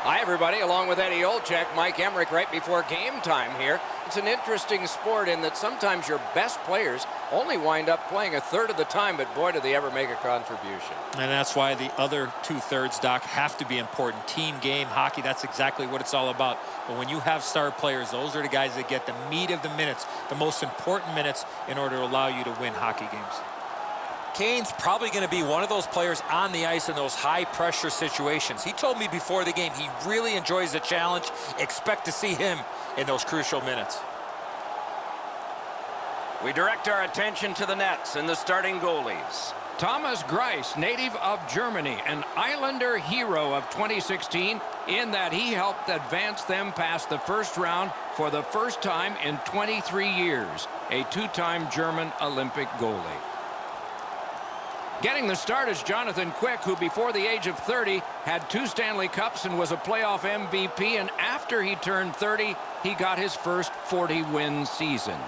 Hi, everybody. Along with Eddie Olczyk, Mike Emmerich right before game time here. It's an interesting sport in that sometimes your best players only wind up playing a third of the time, but boy, do they ever make a contribution. And that's why the other two-thirds, Doc, have to be important. Team game, hockey, that's exactly what it's all about. But when you have star players, those are the guys that get the meat of the minutes, the most important minutes in order to allow you to win hockey games. Kane's probably going to be one of those players on the ice in those high-pressure situations. He told me before the game he really enjoys the challenge. Expect to see him in those crucial minutes. We direct our attention to the nets and the starting goalies. Thomas Greiss, native of Germany, an Islander hero of 2016 in that he helped advance them past the first round for the first time in 23 years. A two-time German Olympic goalie. Getting the start is Jonathan Quick, who before the age of 30 had 2 Stanley Cups and was a playoff MVP, and after he turned 30, he got his first 40-win season.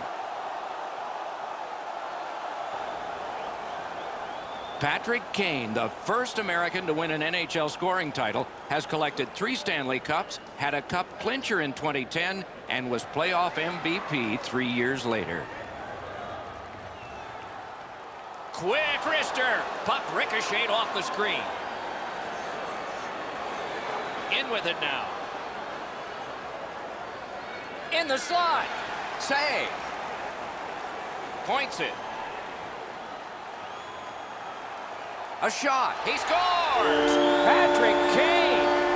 Patrick Kane, the first American to win an NHL scoring title, has collected 3 Stanley Cups, had a cup clincher in 2010, and was playoff MVP 3 years later. Quick wrister. Puck ricocheted off the screen. In with it now. In the slot. Save. Points it. A shot. He scores! Patrick Kane.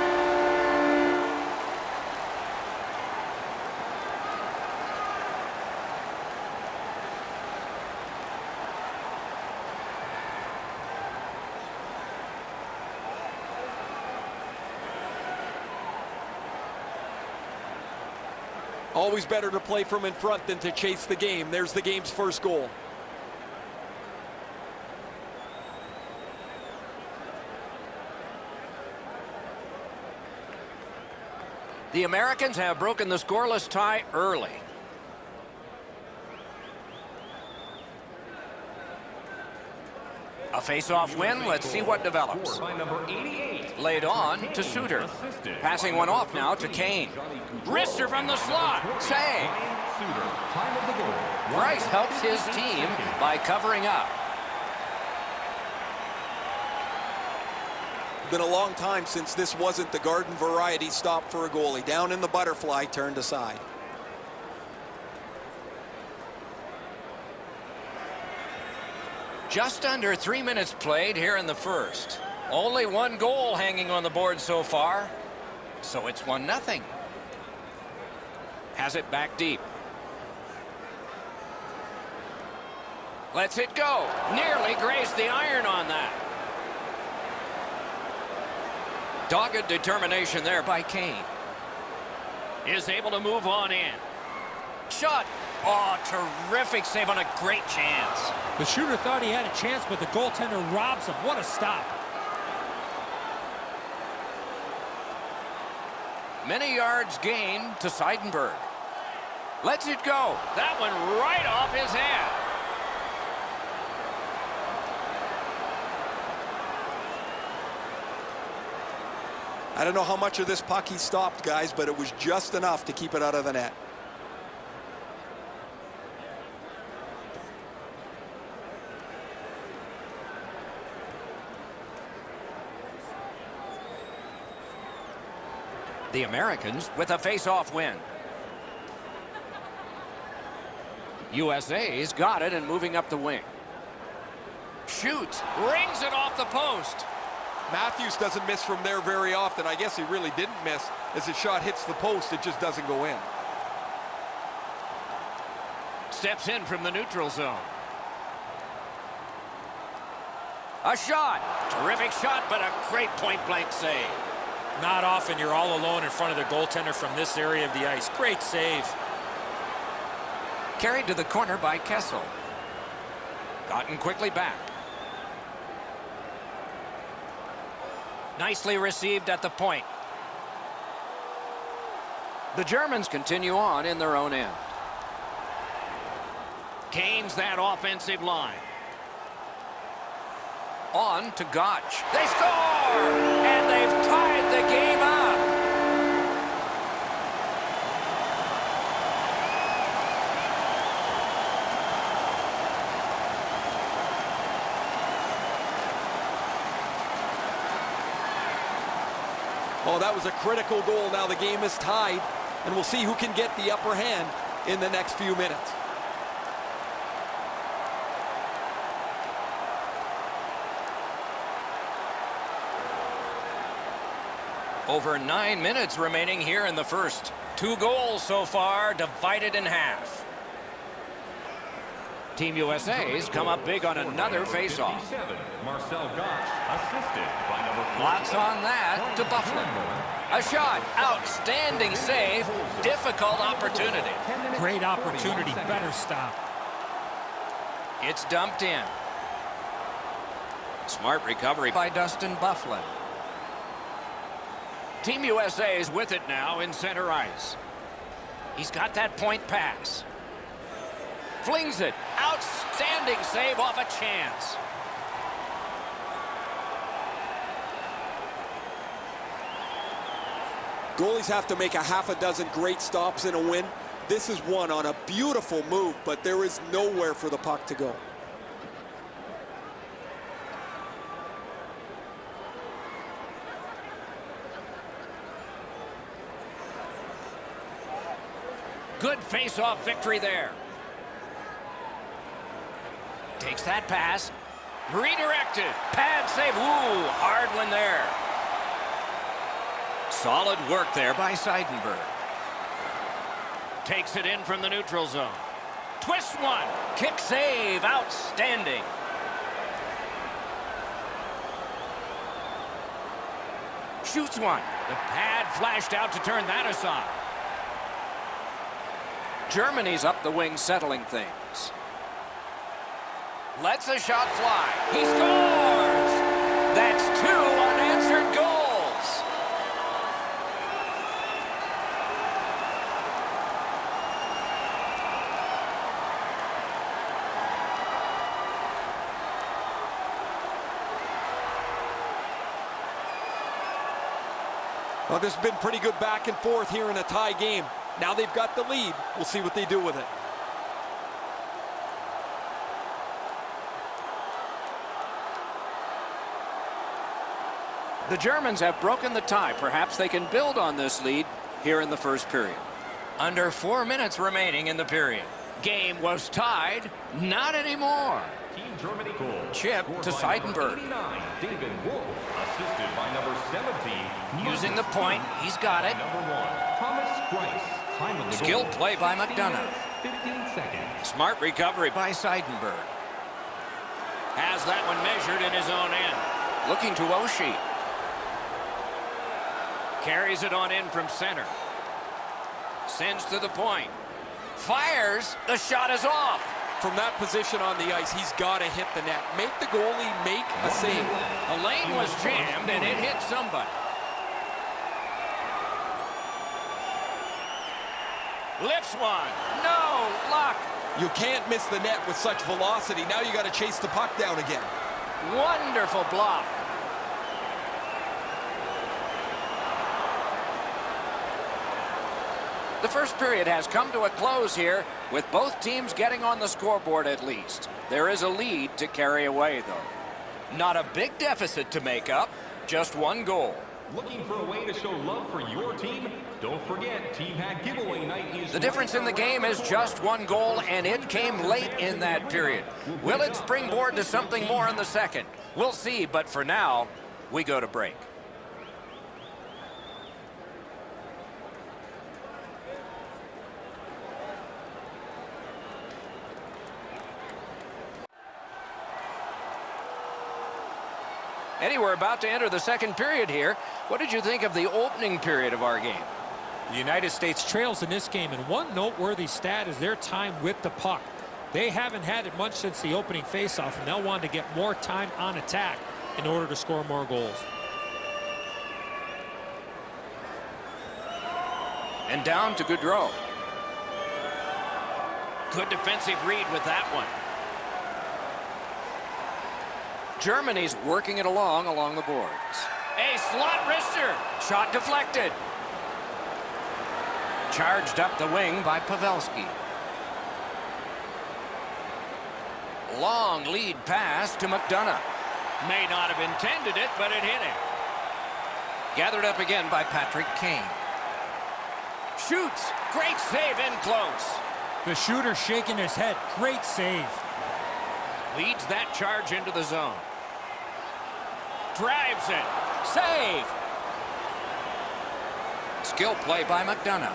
Always better to play from in front than to chase the game. There's the game's first goal. The Americans have broken the scoreless tie early. A face-off win. Let's see what develops. Laid on to Suter. Passing one off now to Kane. Wrister from the slot. Save. Greiss helps his team by covering up. Been a long time since this wasn't the garden variety stop for a goalie. Down in the butterfly, turned aside. Just under 3 minutes played here in the first. Only 1 goal hanging on the board so far. So it's 1-0. Has it back deep. Lets it go. Nearly grazed the iron on that. Dogged determination there by Kane. Is able to move on in. Shot. Oh, terrific save on a great chance. The shooter thought he had a chance, but the goaltender robs him. What a stop. Many yards gained to Seidenberg. Lets it go. That one right off his head. I don't know how much of this puck he stopped, guys, but it was just enough to keep it out of the net. The Americans with a face-off win. USA's got it and moving up the wing. Shoots. Rings it off the post. Matthews doesn't miss from there very often. I guess he really didn't miss. As his shot hits the post, it just doesn't go in. Steps in from the neutral zone. A shot. Terrific shot, but a great point-blank save. Not often you're all alone in front of the goaltender from this area of the ice. Great save. Carried to the corner by Kessel. Gotten quickly back. Nicely received at the point. The Germans continue on in their own end. Kane's that offensive line. On to Gotch. They score! And they've tied the game up. Oh, that was a critical goal. Now the game is tied, and we'll see who can get the upper hand in the next few minutes. Over 9 minutes remaining here in the first. 2 goals so far, divided in half. Team USA's come up big on another faceoff. Lots on that to Buffalo. A shot, outstanding save, difficult opportunity. Great opportunity, better stop. It's dumped in. Smart recovery by Dustin Buffalo. Team USA is with it now in center ice. He's got that point pass. Flings it. Outstanding save off a chance. Goalies have to make a half a dozen great stops in a win. This is one on a beautiful move, but there is nowhere for the puck to go. Good face-off victory there. Takes that pass. Redirected. Pad save. Ooh, hard one there. Solid work there by Seidenberg. Takes it in from the neutral zone. Twist one. Kick save. Outstanding. Shoots one. The pad flashed out to turn that aside. Germany's up the wing settling things. Lets a shot fly. He scores! That's 2 unanswered goals. Well, this has been pretty good back and forth here in a tie game. Now they've got the lead. We'll see what they do with it. The Germans have broken the tie. Perhaps they can build on this lead here in the first period. Under 4 minutes remaining in the period. Game was tied. Not anymore. Team Germany goal. Chip to Seidenberg. David Wolf, assisted by number 17. Using the point. He's got it. Number 1, Thomas Grice. Time of the Skilled goal, play by McDonough. 15 seconds. Smart recovery by Seidenberg. Has that one measured in his own end. Looking to Oshie. Carries it on in from center. Sends to the point. Fires. The shot is off. From that position on the ice, he's got to hit the net. Make the goalie make a save. The lane was jammed and it hit somebody. Lifts one. No luck. You can't miss the net with such velocity. Now you got to chase the puck down again. Wonderful block. The first period has come to a close here, with both teams getting on the scoreboard at least. There is a lead to carry away, though. Not a big deficit to make up, just 1 goal. Looking for a way to show love for your team? Don't forget, Team Hat giveaway night is... The difference in the game is just 1 goal, and it came late in that period. Will it springboard to something more in the second? We'll see, but for now, we go to break. Eddie, we're about to enter the second period here. What did you think of the opening period of our game? The United States trails in this game, and one noteworthy stat is their time with the puck. They haven't had it much since the opening faceoff, and they'll want to get more time on attack in order to score more goals. And down to Gaudreau. Good defensive read with that one. Germany's working it along the boards. A slot wrister. Shot deflected. Charged up the wing by Pavelski. Long lead pass to McDonough. May not have intended it, but it hit him. Gathered up again by Patrick Kane. Shoots. Great save in close. The shooter shaking his head. Great save. Leads that charge into the zone. Drives it. Save. Skill play by McDonough.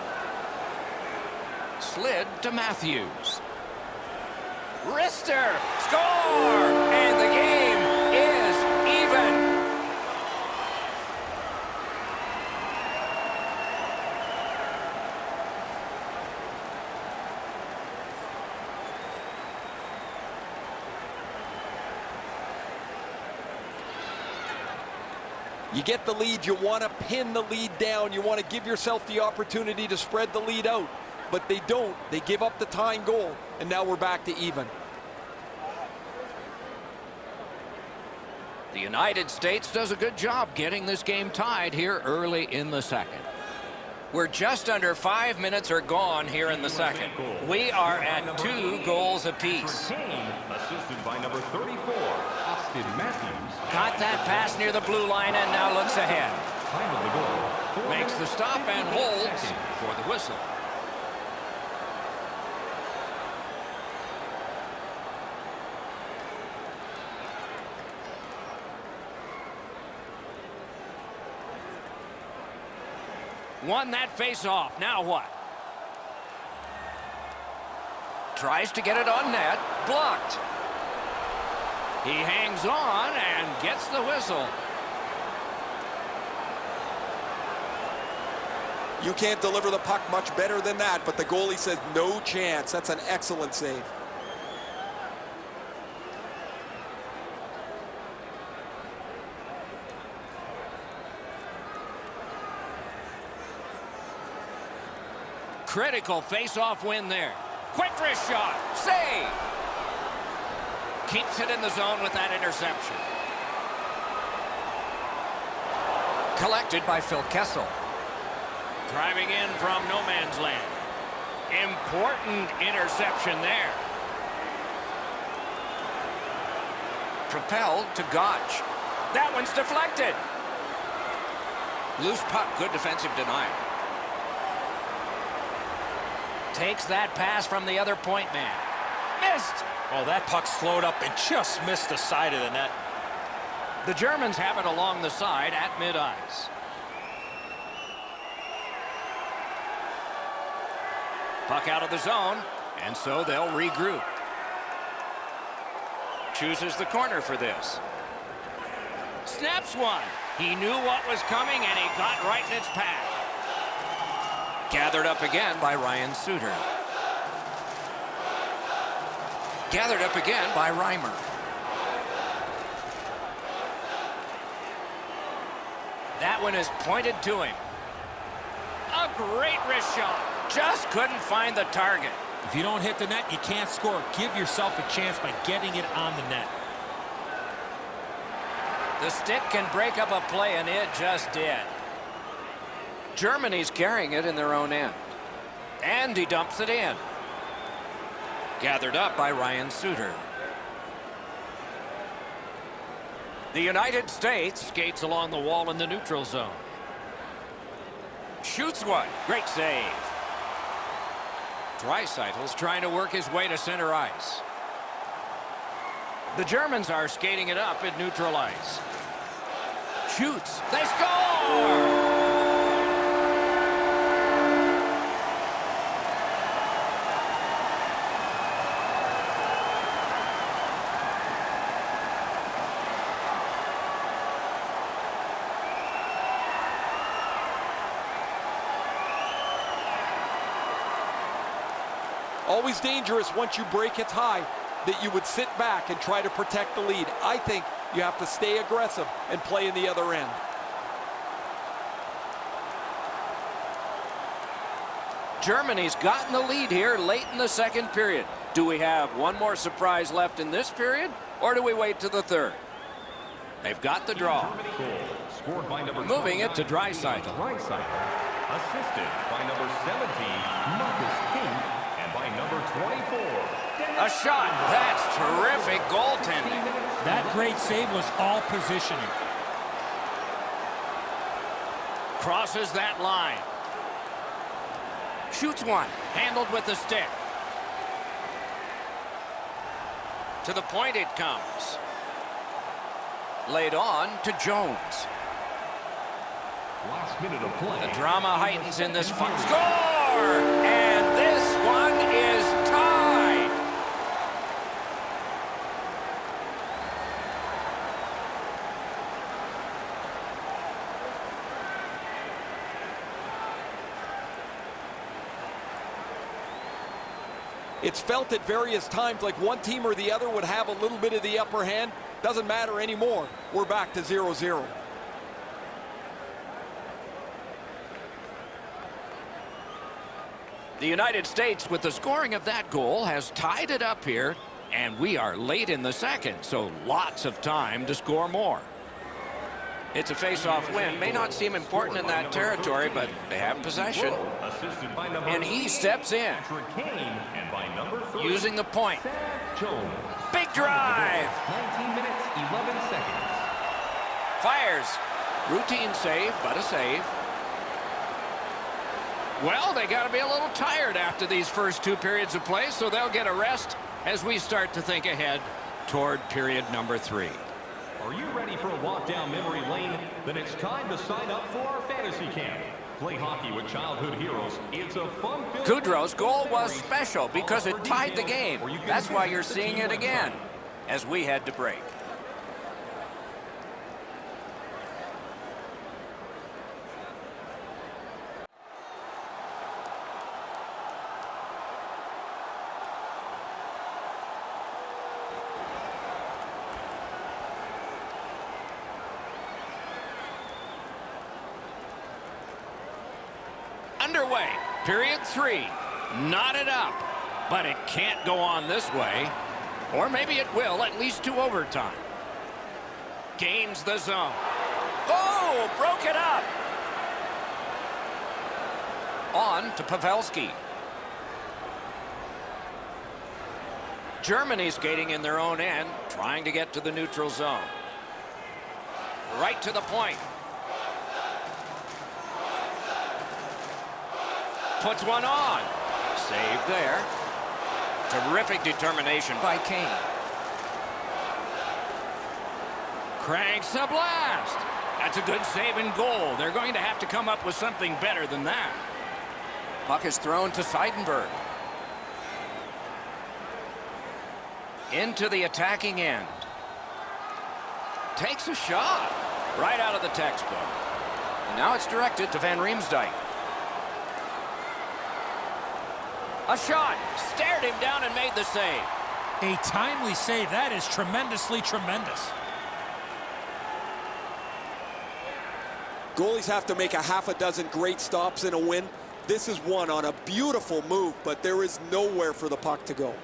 Slid to Matthews. Wrister. Score! And the game is even. You get the lead, you want to pin the lead down. You want to give yourself the opportunity to spread the lead out. But they don't. They give up the tying goal, and now we're back to even. The United States does a good job getting this game tied here early in the second. We're just under 5 minutes are gone here in the second. We are at 2 goals apiece. Kane, assisted by number 34, Austin Matthews. Got that pass near the blue line and now looks ahead. Time of the goal. Makes the stop and holds for the whistle. Won that face-off. Now what? Tries to get it on net. Blocked. He hangs on and gets the whistle. You can't deliver the puck much better than that, but the goalie says no chance. That's an excellent save. Critical face-off win there. Quick wrist shot. Save. Keeps it in the zone with that interception. Collected by Phil Kessel. Driving in from no man's land. Important interception there. Propelled to Gotch. That one's deflected. Loose puck. Good defensive denial. Takes that pass from the other point man. Missed. Oh, that puck slowed up and just missed the side of the net. The Germans have it along the side at mid-ice. Puck out of the zone, and so they'll regroup. Chooses the corner for this. Snaps one. He knew what was coming, and he got right in its path. Gathered up again by Ryan Suter. Gathered up again by Reimer. That one is pointed to him. A great wrist shot. Just couldn't find the target. If you don't hit the net, you can't score. Give yourself a chance by getting it on the net. The stick can break up a play, and it just did. Germany's carrying it in their own end. And he dumps it in. Gathered up by Ryan Suter. The United States skates along the wall in the neutral zone. Shoots one. Great save. Dreisaitl's trying to work his way to center ice. The Germans are skating it up at neutral ice. Shoots. They score! Always dangerous once you break a tie that you would sit back and try to protect the lead. I think you have to stay aggressive and play in the other end. Germany's gotten the lead here late in the second period. Do we have one more surprise left in this period, or do we wait to the third? They've got the draw. Scored by number Moving it to Draisaitl. Draisaitl, assisted by number 17, Marcus King, and by number 24. A shot. That's terrific goaltending. That great save was all positioning. Crosses that line. Shoots one. Handled with the stick. To the point it comes. Laid on to Jones. Last minute of play. The drama heightens in this fight. Score! And this one is tied. It's felt at various times like one team or the other would have a little bit of the upper hand. Doesn't matter anymore. We're back to 0-0. The United States, with the scoring of that goal, has tied it up here, and we are late in the second, so lots of time to score more. It's a face-off win. May not seem important in that territory, but they have possession. Assisted by number And he steps in, and by number 3, using the point. Jones. Big drive. 19 minutes, 11 seconds. Fires. Routine save, but a save. Well, they got to be a little tired after these first 2 periods of play, so they'll get a rest as we start to think ahead toward period number 3. Are you ready for a walk down memory lane? Then it's time to sign up for our fantasy camp. Play hockey with childhood heroes. It's a fun-filled... Goudreau's goal was special because it tied the game. That's why you're seeing it again as we head to break. Underway, period 3. Knotted up, but it can't go on this way. Or maybe it will, at least to overtime. Gains the zone. Oh, broke it up. On to Pavelski. Germany skating in their own end, trying to get to the neutral zone. Right to the point. Puts one on. Save there. Terrific determination by Kane. Cranks a blast. That's a good save and goal. They're going to have to come up with something better than that. Puck is thrown to Seidenberg. Into the attacking end. Takes a shot. Right out of the textbook. And now it's directed to Van Riemsdyk. A shot. Stared him down and made the save. A timely save. That is tremendously tremendous. Goalies have to make a half a dozen great stops in a win. This is one on a beautiful move, but there is nowhere for the puck to go.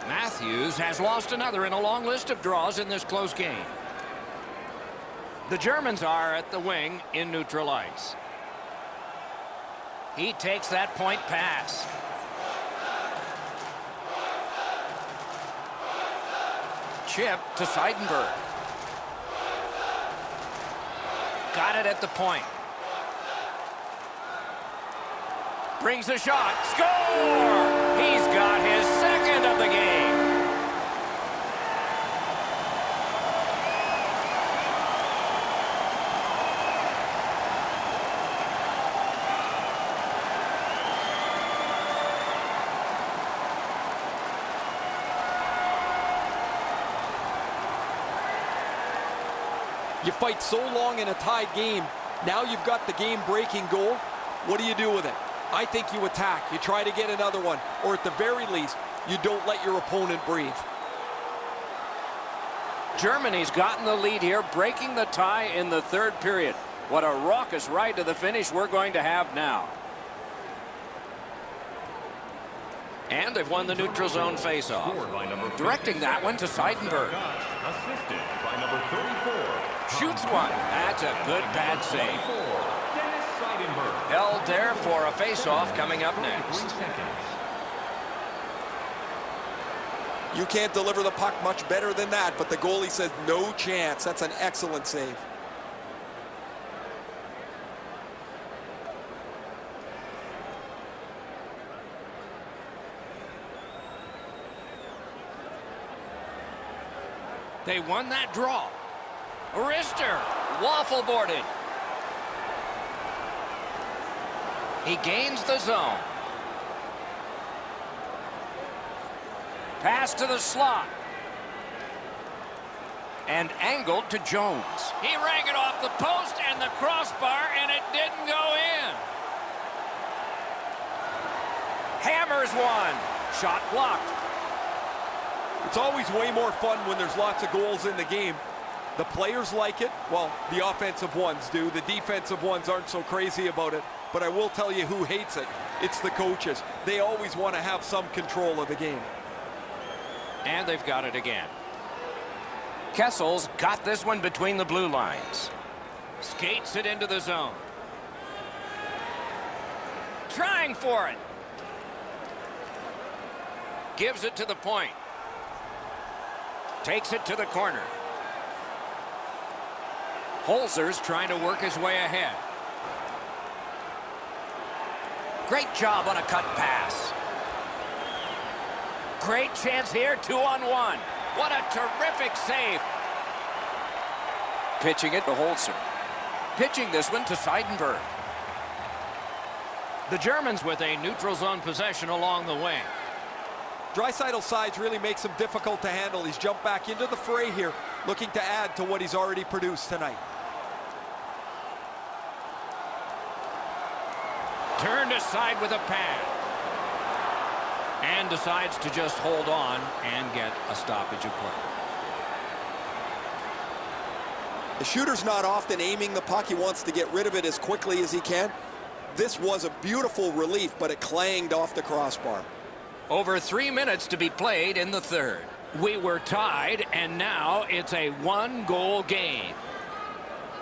Matthews has lost another in a long list of draws in this close game. The Germans are at the wing in neutral ice. He takes that point pass. Chip to Seidenberg. Got it at the point. Brings a shot. Score! He's got his second of the game. You fight so long in a tied game. Now you've got the game-breaking goal. What do you do with it? I think you attack. You try to get another one. Or at the very least, you don't let your opponent breathe. Germany's gotten the lead here, breaking the tie in the third period. What a raucous ride to the finish we're going to have now. And they've won the neutral zone faceoff. Directing that one to Seidenberg. Assisted by number 34. Shoots one. That's a good bad save. Held there for a faceoff coming up next. You can't deliver the puck much better than that, but the goalie says no chance. That's an excellent save. They won that draw. Wrister, waffle boarded. He gains the zone. Pass to the slot. And angled to Jones. He rang it off the post and the crossbar, and it didn't go in. Hammers one. Shot blocked. It's always way more fun when there's lots of goals in the game. The players like it. Well, the offensive ones do. The defensive ones aren't so crazy about it. But I will tell you who hates it. It's the coaches. They always want to have some control of the game. And they've got it again. Kessel's got this one between the blue lines. Skates it into the zone. Trying for it. Gives it to the point. Takes it to the corner. Holzer's trying to work his way ahead. Great job on a cut pass. Great chance here, 2-on-1. What a terrific save. Pitching it to Holzer. Pitching this one to Seidenberg. The Germans with a neutral zone possession along the wing. Draisaitl's size really makes him difficult to handle. He's jumped back into the fray here, looking to add to what he's already produced tonight. Turned aside with a pad. And decides to just hold on and get a stoppage of play. The shooter's not often aiming the puck. He wants to get rid of it as quickly as he can. This was a beautiful relief, but it clanged off the crossbar. Over 3 minutes to be played in the third. We were tied, and now it's a one-goal game.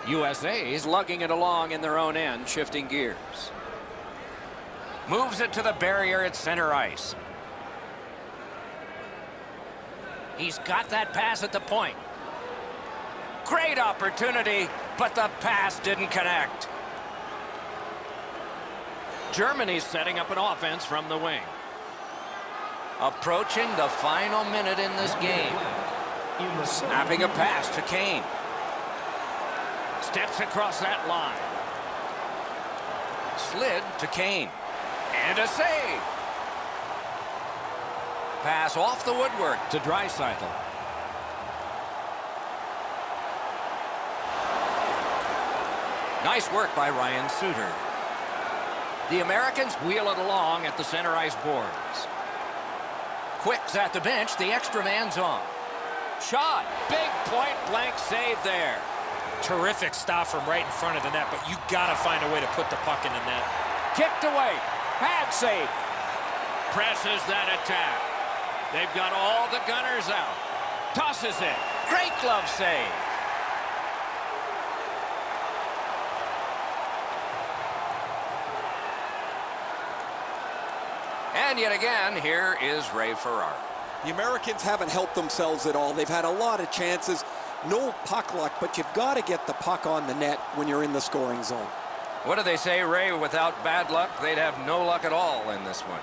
USA's lugging it along in their own end, shifting gears. Moves it to the barrier at center ice. He's got that pass at the point. Great opportunity, but the pass didn't connect. Germany's setting up an offense from the wing. Approaching the final minute in this game. Snapping a pass to Kane. Steps across that line. Slid to Kane. And a save. Pass off the woodwork to Draisaitl. Nice work by Ryan Suter. The Americans wheel it along at the center ice boards. Quick's at the bench, the extra man's on. Shot, big point blank save there. Terrific stop from right in front of the net, but you gotta find a way to put the puck in the net. Kicked away, pad save. Presses that attack. They've got all the gunners out. Tosses it, great glove save. And yet again, here is Ray Ferraro. The Americans haven't helped themselves at all. They've had a lot of chances. No puck luck, but you've got to get the puck on the net when you're in the scoring zone. What do they say, Ray? Without bad luck, they'd have no luck at all in this one.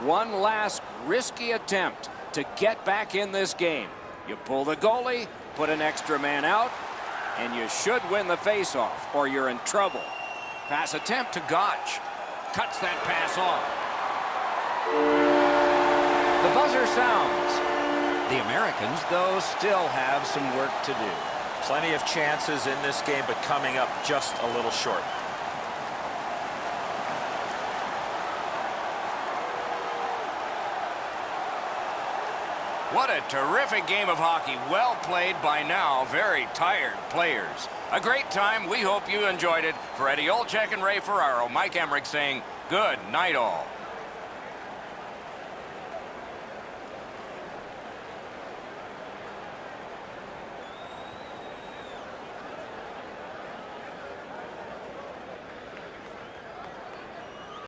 One last risky attempt to get back in this game. You pull the goalie, put an extra man out, and you should win the faceoff, or you're in trouble. Pass attempt to Gotch. Cuts that pass off. The buzzer sounds. The Americans, though, still have some work to do. Plenty of chances in this game, but coming up just a little short. What a terrific game of hockey. Well played by now. Very tired players. A great time. We hope you enjoyed it. For Eddie Olczyk and Ray Ferraro, Mike Emmerich saying good night all.